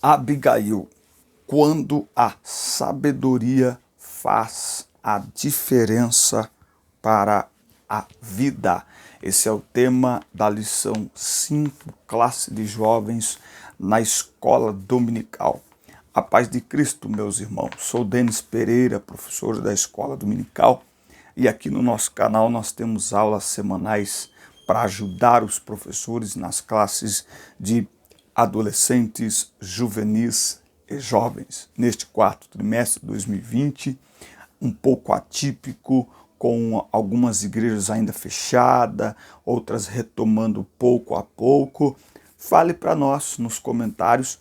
Abigail, quando a sabedoria faz a diferença para a vida. Esse é o tema da lição 5, classe de jovens na escola dominical. A paz de Cristo, meus irmãos. Sou Denis Pereira, professor da escola dominical, e aqui no nosso canal nós temos aulas semanais para ajudar os professores nas classes de adolescentes, juvenis e jovens. Neste quarto trimestre de 2020, um pouco atípico, com algumas igrejas ainda fechadas, outras retomando pouco a pouco. Fale para nós nos comentários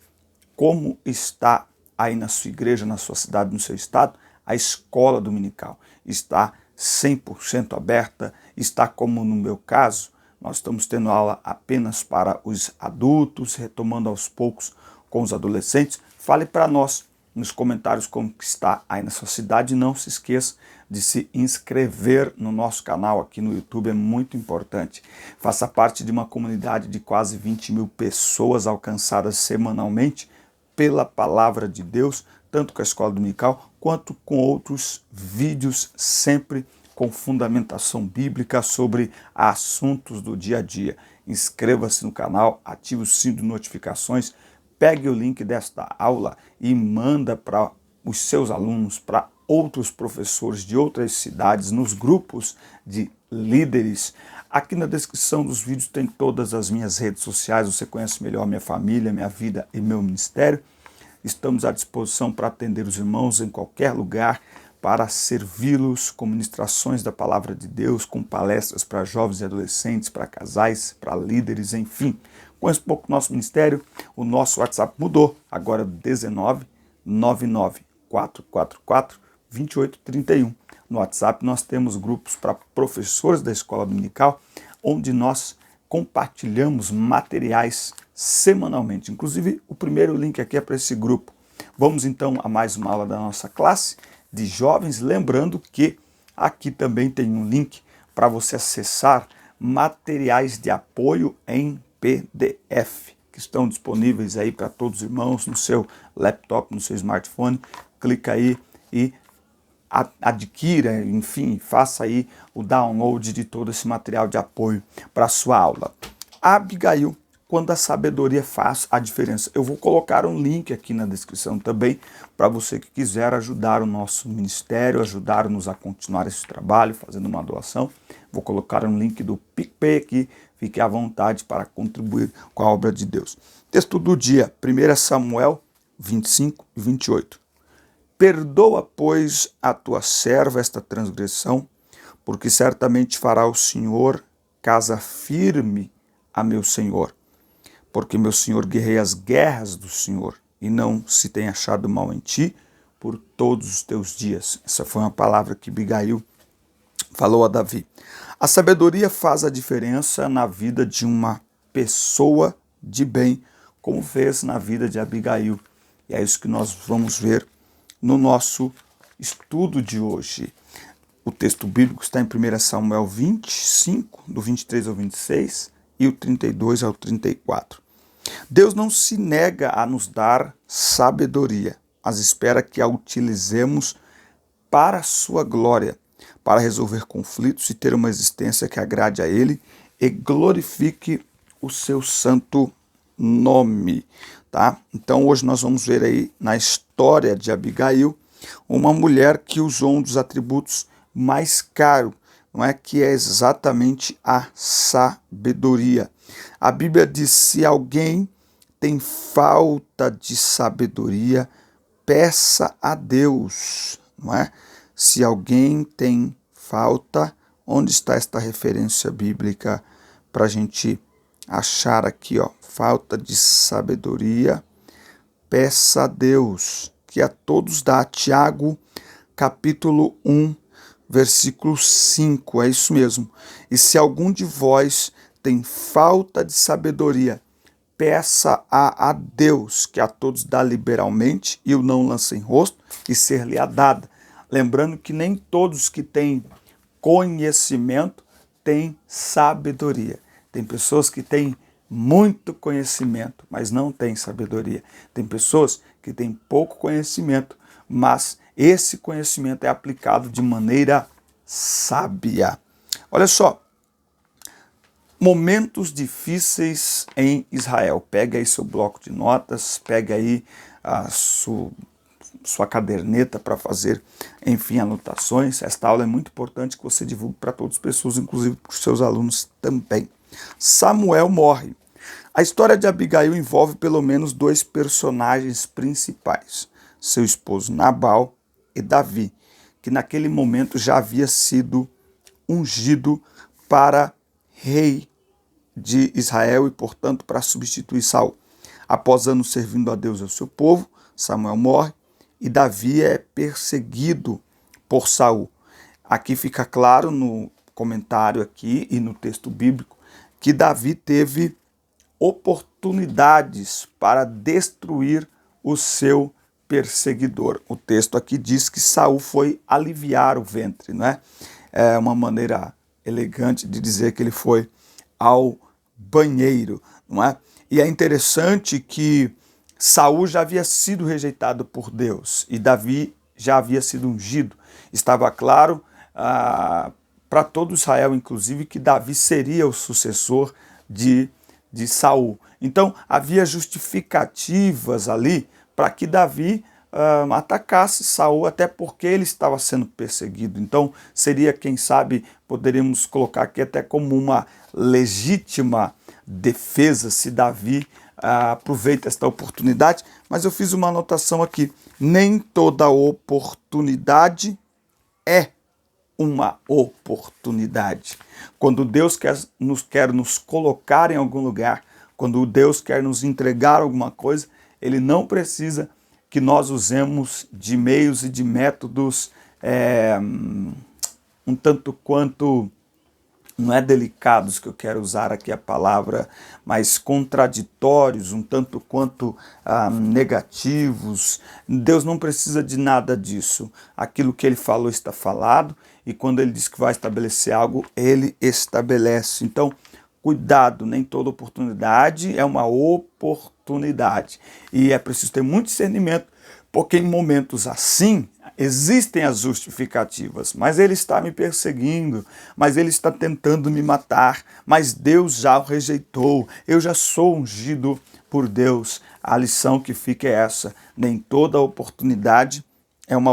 como está aí na sua igreja, na sua cidade, no seu estado, a escola dominical. Está 100% aberta? Está como no meu caso? Nós estamos tendo aula apenas para os adultos, retomando aos poucos com os adolescentes. Fale para nós nos comentários como está aí na sua cidade. Não se esqueça de se inscrever no nosso canal aqui no YouTube, é muito importante. Faça parte de uma comunidade de quase 20 mil pessoas alcançadas semanalmente pela palavra de Deus, tanto com a escola dominical quanto com outros vídeos sempre com fundamentação bíblica sobre assuntos do dia a dia. Inscreva-se no canal, ative o sino de notificações, pegue o link desta aula e manda para os seus alunos, para outros professores de outras cidades, nos grupos de líderes. Aqui na descrição dos vídeos tem todas as minhas redes sociais, você conhece melhor minha família, minha vida e meu ministério. Estamos à disposição para atender os irmãos em qualquer lugar, para servi-los com ministrações da palavra de Deus, com palestras para jovens e adolescentes, para casais, para líderes, enfim. Conheça um pouco o nosso ministério, o nosso WhatsApp mudou, agora 19 99 444 2831. No WhatsApp nós temos grupos para professores da escola dominical, onde nós compartilhamos materiais semanalmente. Inclusive, o primeiro link aqui é para esse grupo. Vamos então a mais uma aula da nossa classe de jovens, lembrando que aqui também tem um link para você acessar materiais de apoio em PDF, que estão disponíveis aí para todos os irmãos no seu laptop, no seu smartphone. Clica aí e adquira, enfim, faça aí o download de todo esse material de apoio para a sua aula. Abigail, quando a sabedoria faz a diferença. Eu vou colocar um link aqui na descrição também para você que quiser ajudar o nosso ministério, ajudar-nos a continuar esse trabalho, fazendo uma doação. Vou colocar um link do PicPay aqui, fique à vontade para contribuir com a obra de Deus. Texto do dia, 1 Samuel 25 e 28. Perdoa, pois, a tua serva esta transgressão, porque certamente fará o Senhor casa firme a meu senhor. Porque meu senhor guerreia as guerras do Senhor, e não se tem achado mal em ti por todos os teus dias. Essa foi uma palavra que Abigail falou a Davi. A sabedoria faz a diferença na vida de uma pessoa de bem, como fez na vida de Abigail. E é isso que nós vamos ver no nosso estudo de hoje. O texto bíblico está em 1 Samuel 25, do 23 ao 26, e o 32 ao 34. Deus não se nega a nos dar sabedoria, mas espera que a utilizemos para a sua glória, para resolver conflitos e ter uma existência que agrade a Ele e glorifique o seu santo nome. Tá? Então hoje nós vamos ver aí na história de Abigail uma mulher que usou um dos atributos mais caros, não é, que é exatamente a sabedoria. A Bíblia diz: se alguém tem falta de sabedoria, peça a Deus, não é? Se alguém tem falta, onde está esta referência bíblica para a gente achar aqui, ó? Falta de sabedoria, peça a Deus, que a todos dá. Tiago, capítulo 1, versículo 5, é isso mesmo. E se algum de vós tem falta de sabedoria, peça a Deus, que a todos dá liberalmente, e o não lança em rosto, e ser-lhe-á dada. Lembrando que nem todos que têm conhecimento têm sabedoria. Tem pessoas que têm muito conhecimento, mas não têm sabedoria. Tem pessoas que têm pouco conhecimento, mas esse conhecimento é aplicado de maneira sábia. Olha só, momentos difíceis em Israel. Pega aí seu bloco de notas, pega aí a sua caderneta para fazer, enfim, anotações. Esta aula é muito importante que você divulgue para todas as pessoas, inclusive para os seus alunos também. Samuel morre. A história de Abigail envolve pelo menos dois personagens principais, seu esposo Nabal e Davi, que naquele momento já havia sido ungido para rei de Israel e, portanto, para substituir Saul. Após anos servindo a Deus e ao seu povo, Samuel morre e Davi é perseguido por Saul. Aqui fica claro no comentário aqui e no texto bíblico que Davi teve oportunidades para destruir o seu perseguidor. O texto aqui diz que Saul foi aliviar o ventre, não é? É uma maneira elegante de dizer que ele foi ao banheiro, não é? E é interessante que Saul já havia sido rejeitado por Deus e Davi já havia sido ungido. Estava claro para todo Israel, inclusive, que Davi seria o sucessor de Saul. Então havia justificativas ali para que Davi atacasse Saul, até porque ele estava sendo perseguido. Então seria, quem sabe, poderíamos colocar aqui até como uma legítima defesa se Davi aproveita esta oportunidade. Mas eu fiz uma anotação aqui: nem toda oportunidade é uma oportunidade. Quando Deus quer nos colocar em algum lugar, quando Deus quer nos entregar alguma coisa, Ele não precisa que nós usemos de meios e de métodos um tanto quanto, não é delicados que eu quero usar aqui a palavra, mas contraditórios, um tanto quanto negativos. Deus não precisa de nada disso. Aquilo que Ele falou está falado, e quando Ele diz que vai estabelecer algo, Ele estabelece. Então, cuidado, nem toda oportunidade é uma oportunidade. E é preciso ter muito discernimento, porque em momentos assim, existem as justificativas, mas ele está me perseguindo, mas ele está tentando me matar, mas Deus já o rejeitou, eu já sou ungido por Deus. A lição que fica é essa: nem toda oportunidade é uma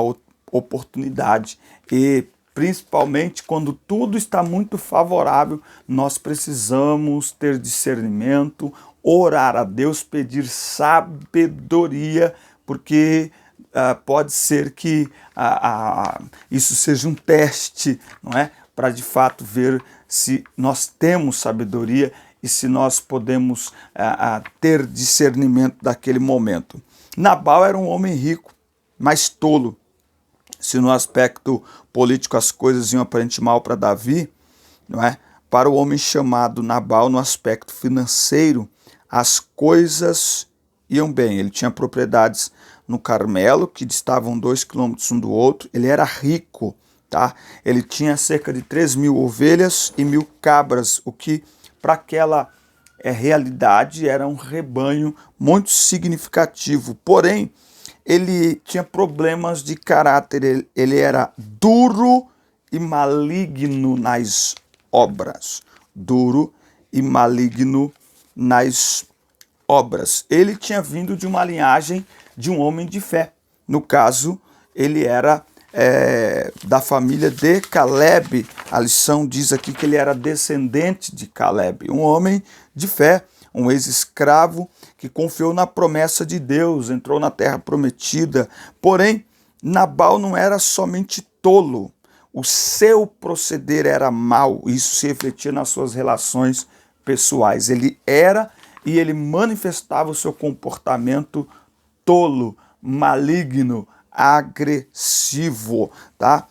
oportunidade, e principalmente quando tudo está muito favorável, nós precisamos ter discernimento, orar a Deus, pedir sabedoria, porque pode ser que isso seja um teste, não é? Para de fato ver se nós temos sabedoria e se nós podemos ter discernimento daquele momento. Nabal era um homem rico, mas tolo. Se no aspecto político as coisas iam aparentemente mal para Davi, não é? Para o homem chamado Nabal, no aspecto financeiro, as coisas iam bem. Ele tinha propriedades no Carmelo, que distavam 2 quilômetros um do outro. Ele era rico, tá? Ele tinha cerca de 3.000 ovelhas e 1.000 cabras, o que para aquela realidade era um rebanho muito significativo. Porém, ele tinha problemas de caráter, ele era duro e maligno nas obras. Duro e maligno nas obras. Ele tinha vindo de uma linhagem de um homem de fé. No caso, ele era da família de Caleb. A lição diz aqui que ele era descendente de Caleb, um homem de fé, um ex-escravo que confiou na promessa de Deus, entrou na terra prometida. Porém, Nabal não era somente tolo, o seu proceder era mau, isso se refletia nas suas relações pessoais. Ele era e ele manifestava o seu comportamento tolo, maligno, agressivo, tá?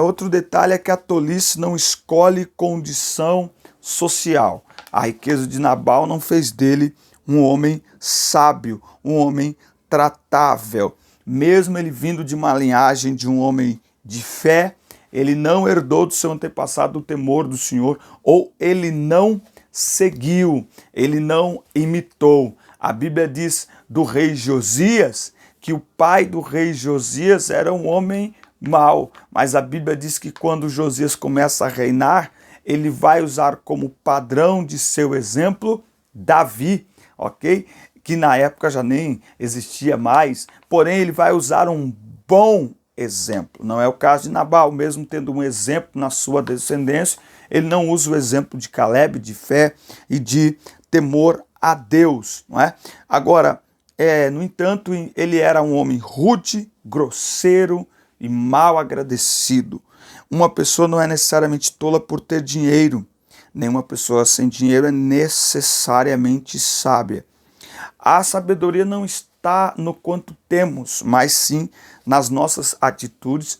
Outro detalhe é que a tolice não escolhe condição social. A riqueza de Nabal não fez dele um homem sábio, um homem tratável. Mesmo ele vindo de uma linhagem de um homem de fé, ele não herdou do seu antepassado o temor do Senhor, ou ele não seguiu, ele não imitou. A Bíblia diz do rei Josias que o pai do rei Josias era um homem mau, mas a Bíblia diz que quando Josias começa a reinar, ele vai usar como padrão de seu exemplo Davi, ok? Que na época já nem existia mais, porém ele vai usar um bom exemplo. Não é o caso de Nabal, mesmo tendo um exemplo na sua descendência, ele não usa o exemplo de Caleb, de fé e de temor a Deus, não é? Agora, no entanto, ele era um homem rude, grosseiro e mal agradecido. Uma pessoa não é necessariamente tola por ter dinheiro, nenhuma pessoa sem dinheiro é necessariamente sábia. A sabedoria não está no quanto temos, mas sim nas nossas atitudes,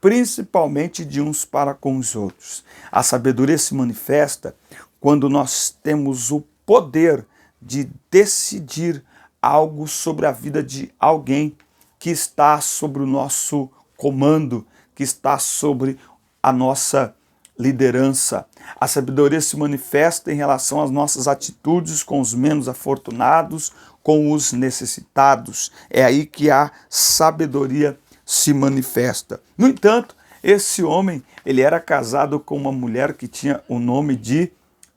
principalmente de uns para com os outros. A sabedoria se manifesta quando nós temos o poder de decidir algo sobre a vida de alguém que está sobre o nosso comando, que está sobre a nossa liderança. A sabedoria se manifesta em relação às nossas atitudes com os menos afortunados, com os necessitados. É aí que a sabedoria se manifesta. No entanto, esse homem, ele era casado com uma mulher que tinha o nome de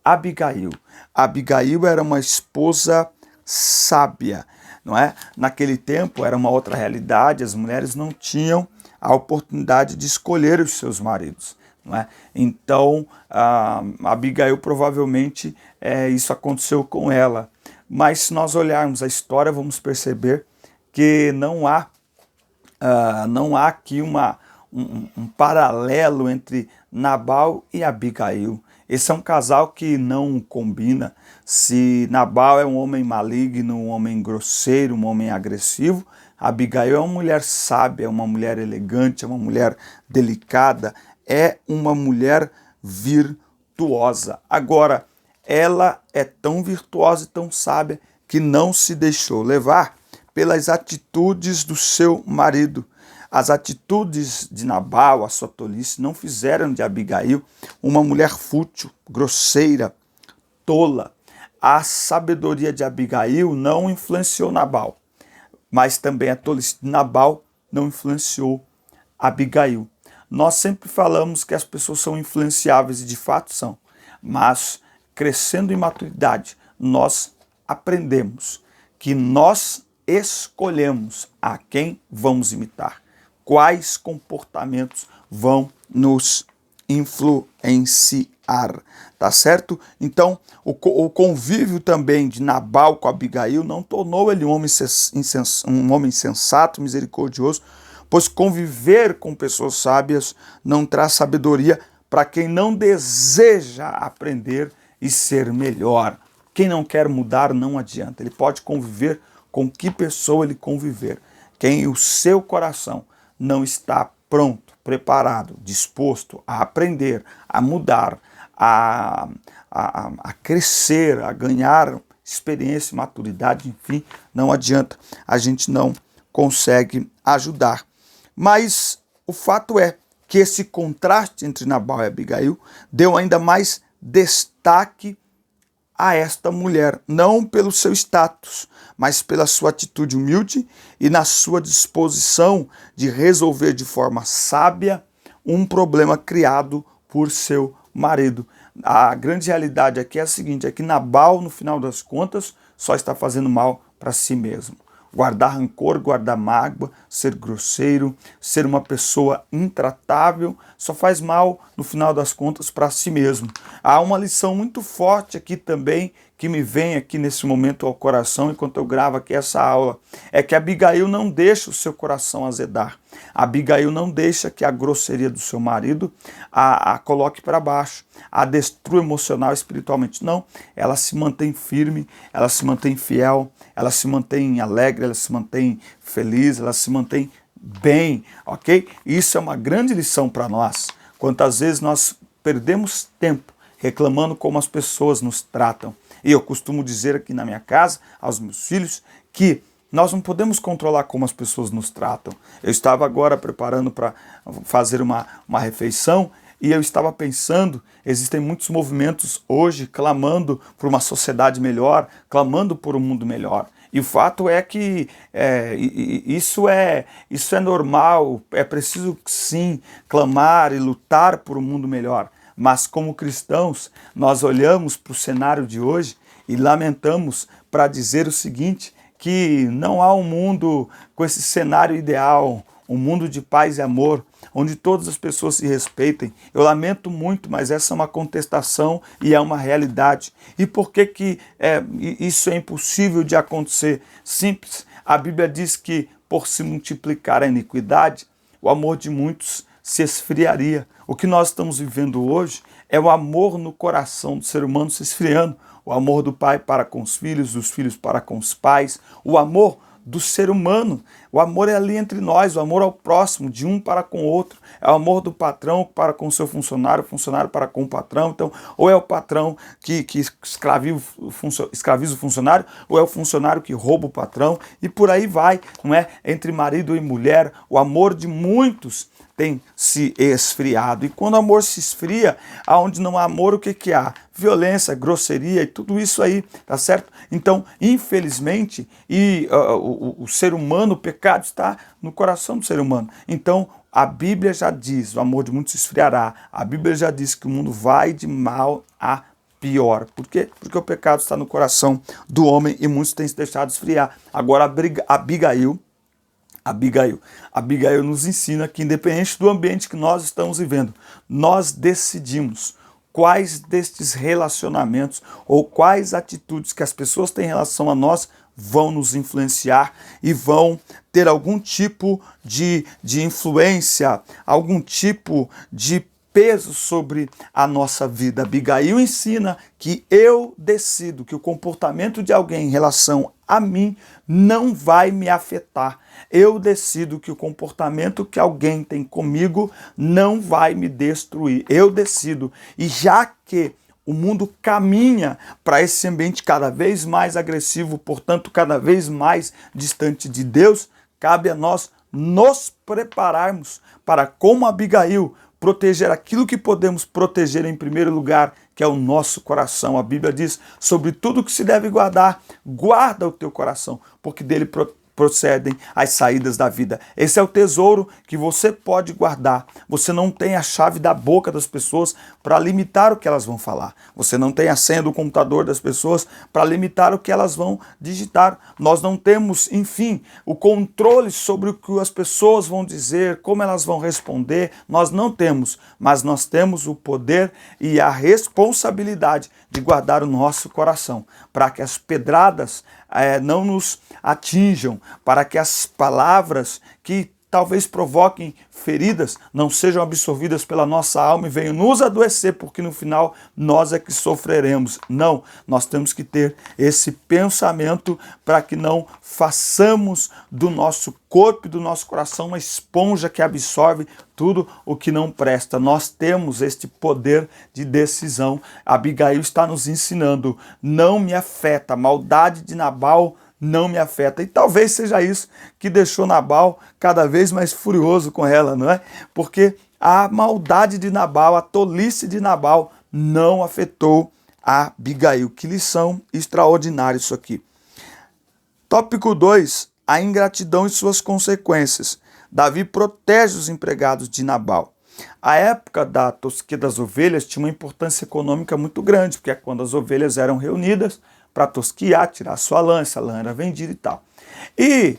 Abigail. Abigail era uma esposa sábia, não é? Naquele tempo era uma outra realidade, as mulheres não tinham a oportunidade de escolher os seus maridos, não é? Então, Abigail provavelmente isso aconteceu com ela. Mas se nós olharmos a história, vamos perceber que não há aqui um paralelo entre Nabal e Abigail. Esse é um casal que não combina. Se Nabal é um homem maligno, um homem grosseiro, um homem agressivo, Abigail é uma mulher sábia, uma mulher elegante, é uma mulher delicada, é uma mulher virtuosa. Agora, ela é tão virtuosa e tão sábia que não se deixou levar pelas atitudes do seu marido. As atitudes de Nabal, a sua tolice, não fizeram de Abigail uma mulher fútil, grosseira, tola. A sabedoria de Abigail não influenciou Nabal, mas também a tolice de Nabal não influenciou Abigail. Nós sempre falamos que as pessoas são influenciáveis e de fato são, mas crescendo em maturidade, nós aprendemos que nós escolhemos a quem vamos imitar. Quais comportamentos vão nos influenciar, tá certo? Então, o convívio também de Nabal com Abigail não tornou ele um homem sensato, misericordioso, pois conviver com pessoas sábias não traz sabedoria para quem não deseja aprender e ser melhor. Quem não quer mudar não adianta, ele pode conviver com que pessoa ele conviver. Quem o seu coração não está pronto, preparado, disposto a aprender, a mudar, a crescer, a ganhar experiência, maturidade, enfim, não adianta, a gente não consegue ajudar. Mas o fato é que esse contraste entre Nabal e Abigail deu ainda mais destaque a esta mulher, não pelo seu status, mas pela sua atitude humilde e na sua disposição de resolver de forma sábia um problema criado por seu marido. A grande realidade aqui é a seguinte, é que Nabal, no final das contas, só está fazendo mal para si mesmo. Guardar rancor, guardar mágoa, ser grosseiro, ser uma pessoa intratável, só faz mal, no final das contas, para si mesmo. Há uma lição muito forte aqui também, que me vem aqui nesse momento ao coração, enquanto eu gravo aqui essa aula, é que Abigail não deixa o seu coração azedar. Abigail não deixa que a grosseria do seu marido a coloque para baixo, a destrua emocional e espiritualmente. Não, ela se mantém firme, ela se mantém fiel, ela se mantém alegre, ela se mantém feliz, ela se mantém bem, ok? Isso é uma grande lição para nós. Quantas vezes nós perdemos tempo reclamando como as pessoas nos tratam. E eu costumo dizer aqui na minha casa, aos meus filhos, que nós não podemos controlar como as pessoas nos tratam. Eu estava agora preparando para fazer uma refeição E eu estava pensando, existem muitos movimentos hoje clamando por uma sociedade melhor, clamando por um mundo melhor. E o fato é que isso é normal, é preciso sim clamar e lutar por um mundo melhor. Mas como cristãos, nós olhamos para o cenário de hoje e lamentamos para dizer o seguinte, que não há um mundo com esse cenário ideal, um mundo de paz e amor, onde todas as pessoas se respeitem. Eu lamento muito, mas essa é uma contestação e é uma realidade. E por que isso é impossível de acontecer? Simples. A Bíblia diz que por se multiplicar a iniquidade, o amor de muitos se esfriaria. O que nós estamos vivendo hoje é o amor no coração do ser humano se esfriando. O amor do pai para com os filhos, dos filhos para com os pais, o amor do ser humano. O amor é ali entre nós, o amor ao próximo, de um para com o outro. É o amor do patrão para com o seu funcionário, o funcionário para com o patrão. Então, ou é o patrão que escraviza o funcionário, ou é o funcionário que rouba o patrão, e por aí vai, não é? Entre marido e mulher, o amor de muitos tem se esfriado. E quando o amor se esfria, aonde não há amor, o que há? Violência, grosseria e tudo isso aí, tá certo? Então, infelizmente, o ser humano, o pecado está no coração do ser humano. Então, a Bíblia já diz, o amor de muitos se esfriará. A Bíblia já diz que o mundo vai de mal a pior. Por quê? Porque o pecado está no coração do homem e muitos têm se deixado esfriar. Agora, Abigail nos ensina que, independente do ambiente que nós estamos vivendo, nós decidimos quais destes relacionamentos ou quais atitudes que as pessoas têm em relação a nós vão nos influenciar e vão ter algum tipo de influência, algum tipo de peso sobre a nossa vida. Abigail ensina que eu decido que o comportamento de alguém em relação a mim não vai me afetar. Eu decido que o comportamento que alguém tem comigo não vai me destruir. Eu decido. E já que o mundo caminha para esse ambiente cada vez mais agressivo, portanto, cada vez mais distante de Deus, cabe a nós nos prepararmos para, como Abigail, proteger aquilo que podemos proteger em primeiro lugar, que é o nosso coração. A Bíblia diz, sobre tudo que se deve guardar, guarda o teu coração, porque dele procedem as saídas da vida. Esse é o tesouro que você pode guardar. Você não tem a chave da boca das pessoas para limitar o que elas vão falar. Você não tem a senha do computador das pessoas para limitar o que elas vão digitar. Nós não temos, enfim, o controle sobre o que as pessoas vão dizer, como elas vão responder. Nós não temos, mas nós temos o poder e a responsabilidade de guardar o nosso coração, para que as pedradas não nos atinjam, para que as palavras que talvez provoquem feridas não sejam absorvidas pela nossa alma e venham nos adoecer, porque no final nós é que sofreremos. Não, nós temos que ter esse pensamento para que não façamos do nosso corpo e do nosso coração uma esponja que absorve tudo o que não presta. Nós temos este poder de decisão. Abigail está nos ensinando, não me afeta, a maldade de Nabal não me afeta. E talvez seja isso que deixou Nabal cada vez mais furioso com ela, não é? Porque a maldade de Nabal, a tolice de Nabal não afetou a Abigail. Que lição extraordinária isso aqui. Tópico 2, a ingratidão e suas consequências. Davi protege os empregados de Nabal. A época da tosquia das ovelhas tinha uma importância econômica muito grande, porque é quando as ovelhas eram reunidas para tosquiar, tirar sua lã, essa lã era vendida e tal. E,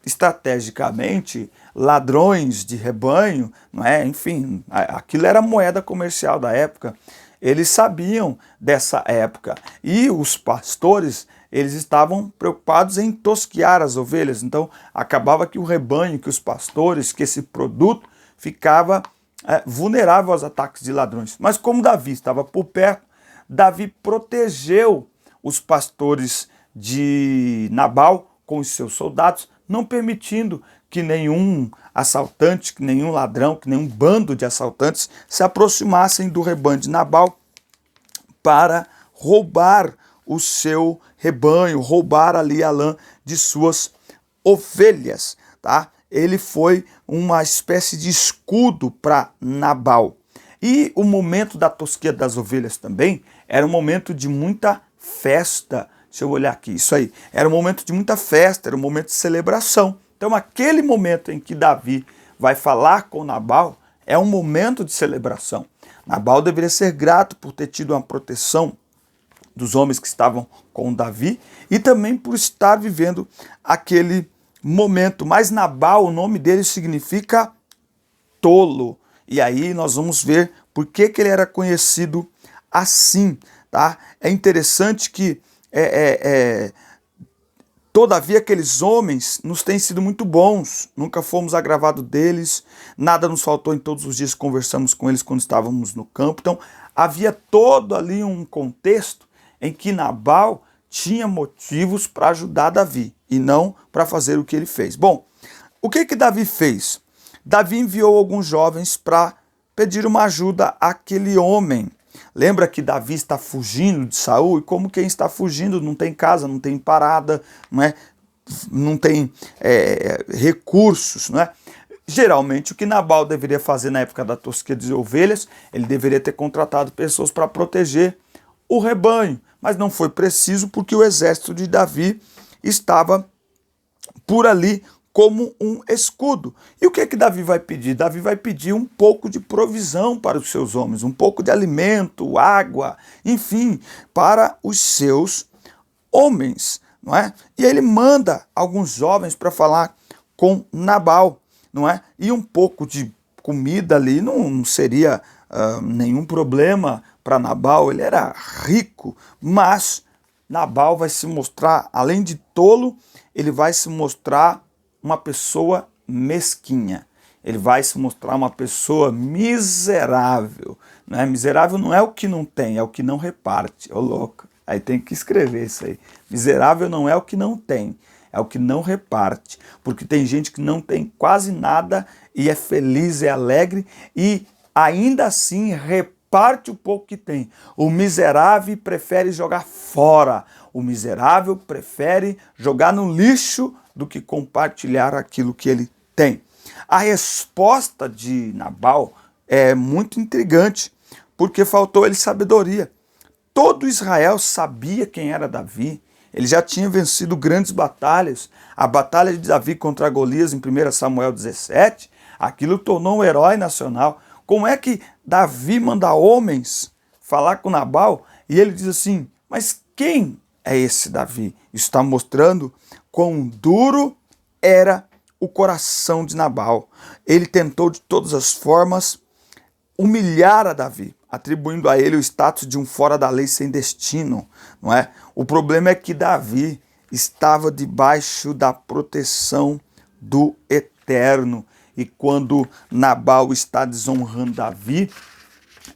estrategicamente, ladrões de rebanho, não é? Enfim, aquilo era a moeda comercial da época. Eles sabiam dessa época. E os pastores, eles estavam preocupados em tosquiar as ovelhas. Então, acabava que o rebanho, que os pastores, que esse produto ficava vulnerável aos ataques de ladrões. Mas como Davi estava por perto, Davi protegeu os pastores de Nabal com os seus soldados, não permitindo que nenhum assaltante, que nenhum ladrão, que nenhum bando de assaltantes se aproximassem do rebanho de Nabal para roubar o seu rebanho, roubar ali a lã de suas ovelhas, tá? Ele foi uma espécie de escudo para Nabal. E o momento da tosquia das ovelhas também era um momento de muita festa. Deixa eu olhar aqui, isso aí. Era um momento de muita festa, era um momento de celebração. Então aquele momento em que Davi vai falar com Nabal é um momento de celebração. Nabal deveria ser grato por ter tido uma proteção dos homens que estavam com Davi e também por estar vivendo aquele momento. Mas Nabal, o nome dele significa tolo. E aí nós vamos ver por que ele era conhecido assim. Tá? É interessante que todavia aqueles homens nos têm sido muito bons, nunca fomos agravados deles, nada nos faltou em todos os dias que conversamos com eles quando estávamos no campo. Então havia todo ali um contexto em que Nabal tinha motivos para ajudar Davi e não para fazer o que ele fez. Bom, o que Davi fez? Davi enviou alguns jovens para pedir uma ajuda àquele homem. Lembra que Davi está fugindo de Saul? E como quem está fugindo não tem casa, não tem parada, não tem recursos, não é? Geralmente o que Nabal deveria fazer na época da tosquia de ovelhas, ele deveria ter contratado pessoas para proteger o rebanho, mas não foi preciso porque o exército de Davi estava por ali como um escudo. E o que Davi vai pedir? Davi vai pedir um pouco de provisão para os seus homens, um pouco de alimento, água, enfim, para os seus homens, não é? E ele manda alguns jovens para falar com Nabal, não é? E um pouco de comida ali não seria nenhum problema para Nabal, ele era rico, mas Nabal vai se mostrar, além de tolo, ele vai se mostrar uma pessoa mesquinha. Ele vai se mostrar uma pessoa miserável. Né? Miserável não é o que não tem, é o que não reparte. Ô louco, aí tem que escrever isso aí. Miserável não é o que não tem, é o que não reparte. Porque tem gente que não tem quase nada e é feliz, é alegre e ainda assim reparte o pouco que tem. O miserável prefere jogar fora. O miserável prefere jogar no lixo do que compartilhar aquilo que ele tem. A resposta de Nabal é muito intrigante, porque faltou ele sabedoria. Todo Israel sabia quem era Davi, ele já tinha vencido grandes batalhas. A batalha de Davi contra Golias em 1 Samuel 17, aquilo tornou um herói nacional. Como é que Davi manda homens falar com Nabal e ele diz assim, mas quem é esse Davi? Isso está mostrando quão duro era o coração de Nabal. Ele tentou de todas as formas humilhar a Davi, atribuindo a ele o status de um fora da lei sem destino, não é? O problema é que Davi estava debaixo da proteção do Eterno. E quando Nabal está desonrando Davi,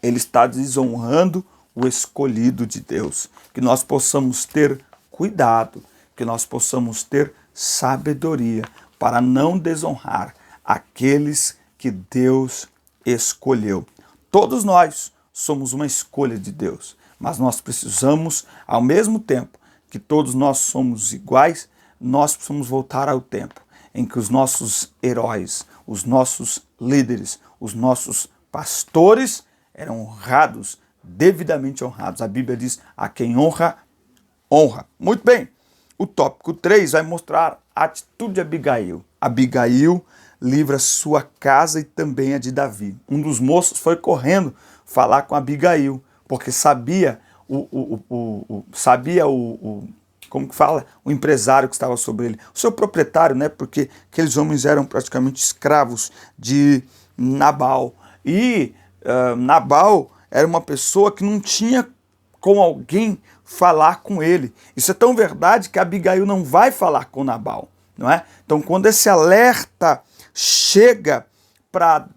ele está desonrando o escolhido de Deus. Que nós possamos ter cuidado, que nós possamos ter sabedoria para não desonrar aqueles que Deus escolheu. Todos nós somos uma escolha de Deus, mas nós precisamos, ao mesmo tempo que todos nós somos iguais, nós precisamos voltar ao tempo em que os nossos heróis, os nossos líderes, os nossos pastores eram honrados, devidamente honrados. A Bíblia diz, a quem honra, honra. Muito bem, o tópico 3 vai mostrar a atitude de Abigail. Abigail livra sua casa e também a de Davi. Um dos moços foi correndo falar com Abigail, porque sabia como que fala? O empresário que estava sobre ele, o seu proprietário, né? Porque aqueles homens eram praticamente escravos de Nabal. E Nabal era uma pessoa que não tinha com alguém falar com ele. Isso é tão verdade que Abigail não vai falar com Nabal, não é? Então, quando esse alerta chega para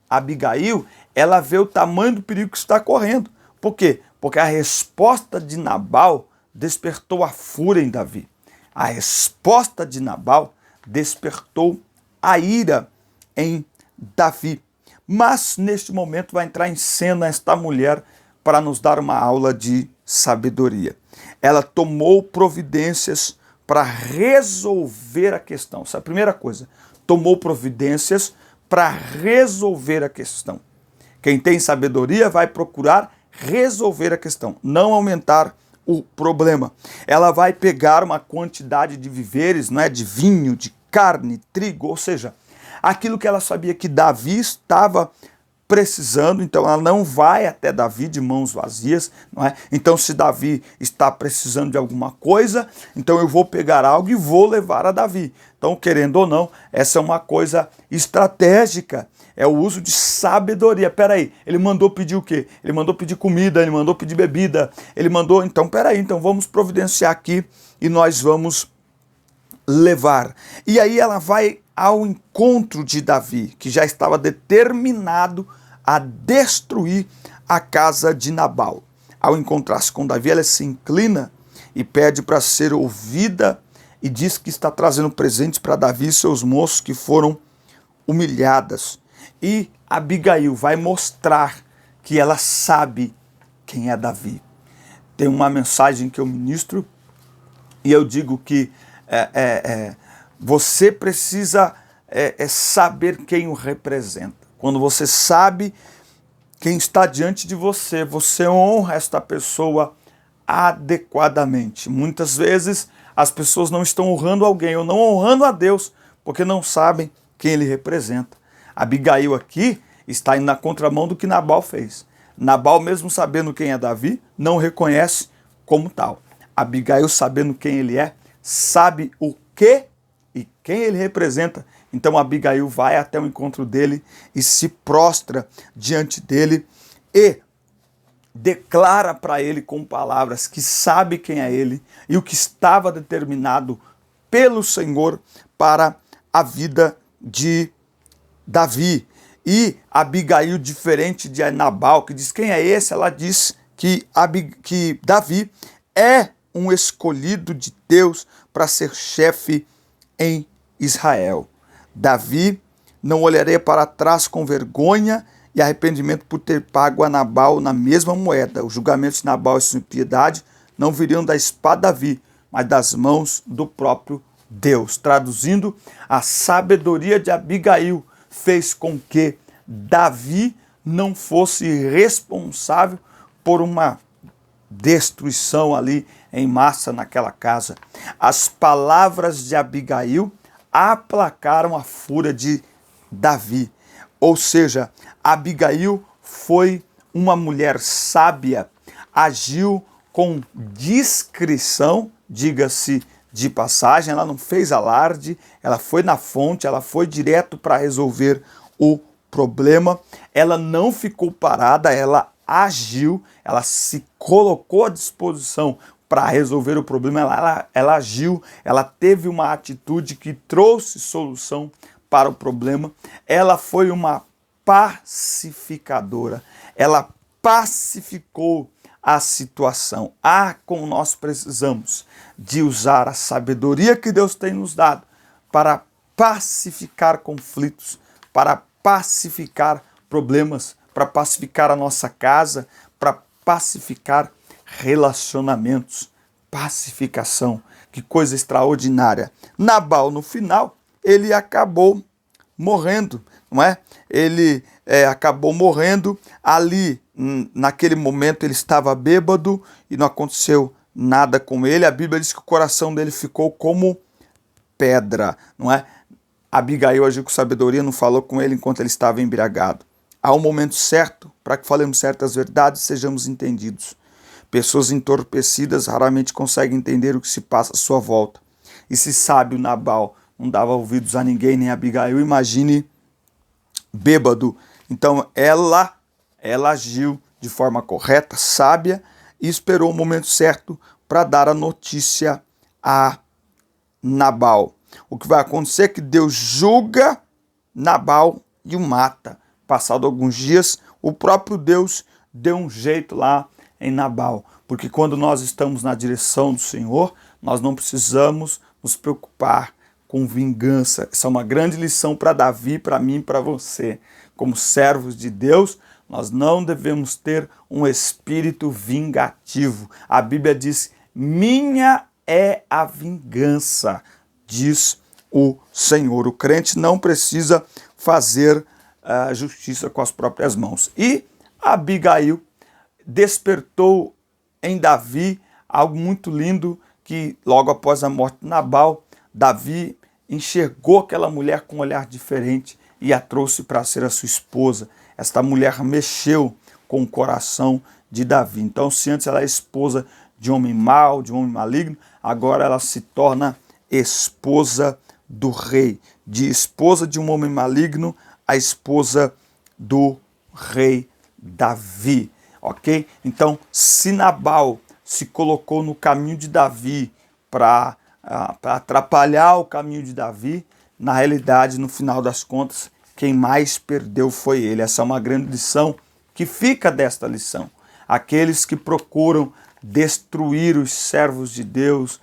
Abigail, ela vê o tamanho do perigo que está correndo. Por quê? Porque a resposta de Nabal despertou a fúria em Davi. A resposta de Nabal despertou a ira em Davi. Mas, neste momento, vai entrar em cena esta mulher para nos dar uma aula de sabedoria. Ela tomou providências para resolver a questão. Essa é a primeira coisa. Tomou providências para resolver a questão. Quem tem sabedoria vai procurar resolver a questão, não aumentar o problema. Ela vai pegar uma quantidade de víveres, não é, de vinho, de carne, trigo, ou seja, aquilo que ela sabia que Davi estava precisando, então ela não vai até Davi de mãos vazias, não é? Então se Davi está precisando de alguma coisa, então eu vou pegar algo e vou levar a Davi. Então, querendo ou não, essa é uma coisa estratégica, é o uso de sabedoria. Peraí, ele mandou pedir o quê? Ele mandou pedir comida, ele mandou pedir bebida, ele mandou, então peraí, então vamos providenciar aqui e nós vamos levar. E aí ela vai ao encontro de Davi, que já estava determinado a destruir a casa de Nabal. Ao encontrar-se com Davi, ela se inclina e pede para ser ouvida e diz que está trazendo presentes para Davi e seus moços que foram humilhadas. E Abigail vai mostrar que ela sabe quem é Davi. Tem uma mensagem que eu ministro e eu digo que você precisa saber quem o representa. Quando você sabe quem está diante de você, você honra esta pessoa adequadamente. Muitas vezes as pessoas não estão honrando alguém ou não honrando a Deus porque não sabem quem ele representa. Abigail aqui está indo na contramão do que Nabal fez. Nabal, mesmo sabendo quem é Davi, não o reconhece como tal. Abigail, sabendo quem ele é, sabe o que e quem ele representa. Então Abigail vai até o encontro dele e se prostra diante dele e declara para ele com palavras que sabe quem é ele e o que estava determinado pelo Senhor para a vida de Davi. E Abigail, diferente de Nabal, que diz quem é esse, ela diz que Davi é um escolhido de Deus para ser chefe em Israel. Davi não olharia para trás com vergonha e arrependimento por ter pago a Nabal na mesma moeda. Os julgamentos de Nabal e sua impiedade não viriam da espada de Davi, mas das mãos do próprio Deus. Traduzindo, a sabedoria de Abigail fez com que Davi não fosse responsável por uma destruição ali em massa naquela casa. As palavras de Abigail aplacaram a fúria de Davi. Ou seja, Abigail foi uma mulher sábia, agiu com discrição, diga-se de passagem, ela não fez alarde, ela foi na fonte, ela foi direto para resolver o problema, ela não ficou parada, ela agiu, ela se colocou à disposição para resolver o problema, ela agiu, ela teve uma atitude que trouxe solução para o problema, ela foi uma pacificadora, ela pacificou a situação. Como nós precisamos de usar a sabedoria que Deus tem nos dado para pacificar conflitos, para pacificar problemas, para pacificar a nossa casa, para pacificar relacionamentos. Pacificação, que coisa extraordinária. Nabal, no final, ele acabou morrendo, não é? Ele acabou morrendo ali, naquele momento ele estava bêbado e não aconteceu nada com ele. A Bíblia diz que o coração dele ficou como pedra, não é? Abigail agiu com sabedoria, não falou com ele enquanto ele estava embriagado. Há um momento certo para que falemos certas verdades e sejamos entendidos. Pessoas entorpecidas raramente conseguem entender o que se passa à sua volta. E se sábio Nabal não dava ouvidos a ninguém, nem a Abigail, imagine bêbado. Então ela agiu de forma correta, sábia, e esperou o momento certo para dar a notícia a Nabal. O que vai acontecer é que Deus julga Nabal e o mata. Passado alguns dias, o próprio Deus deu um jeito lá em Nabal, porque quando nós estamos na direção do Senhor, nós não precisamos nos preocupar com vingança. Essa é uma grande lição para Davi, para mim e para você. Como servos de Deus, nós não devemos ter um espírito vingativo. A Bíblia diz, minha é a vingança, diz o Senhor. O crente não precisa fazer a justiça com as próprias mãos. E Abigail despertou em Davi algo muito lindo, que logo após a morte de Nabal, Davi enxergou aquela mulher com um olhar diferente e a trouxe para ser a sua esposa. Esta mulher mexeu com o coração de Davi. Então, se antes ela é esposa de um homem mau, de um homem maligno, agora ela se torna esposa do rei. De esposa de um homem maligno a esposa do rei Davi. Ok? Então, se Nabal se colocou no caminho de Davi para atrapalhar o caminho de Davi, na realidade, no final das contas, quem mais perdeu foi ele. Essa é uma grande lição que fica desta lição. Aqueles que procuram destruir os servos de Deus,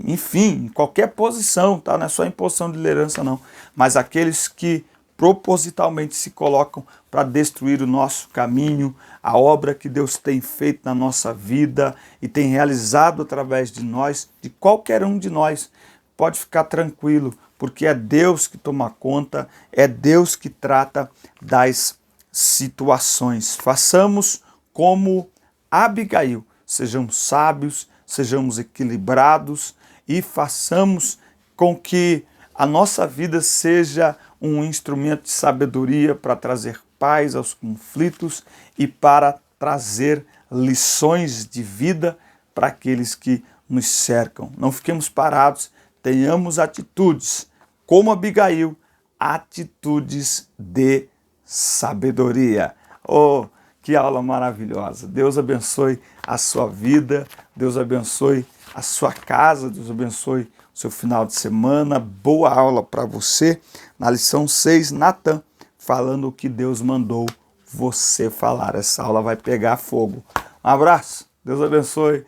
enfim, em qualquer posição, tá? Não é só em posição de liderança não, mas aqueles que propositalmente se colocam para destruir o nosso caminho, a obra que Deus tem feito na nossa vida e tem realizado através de nós, de qualquer um de nós. Pode ficar tranquilo, porque é Deus que toma conta, é Deus que trata das situações. Façamos como Abigail, sejamos sábios, sejamos equilibrados e façamos com que a nossa vida seja um instrumento de sabedoria para trazer paz aos conflitos e para trazer lições de vida para aqueles que nos cercam. Não fiquemos parados, tenhamos atitudes como Abigail, atitudes de sabedoria. Oh, que aula maravilhosa! Deus abençoe a sua vida, Deus abençoe a sua casa, Deus abençoe o seu final de semana. Boa aula para você. Na lição 6, Natan falando o que Deus mandou você falar. Essa aula vai pegar fogo. Um abraço, Deus abençoe.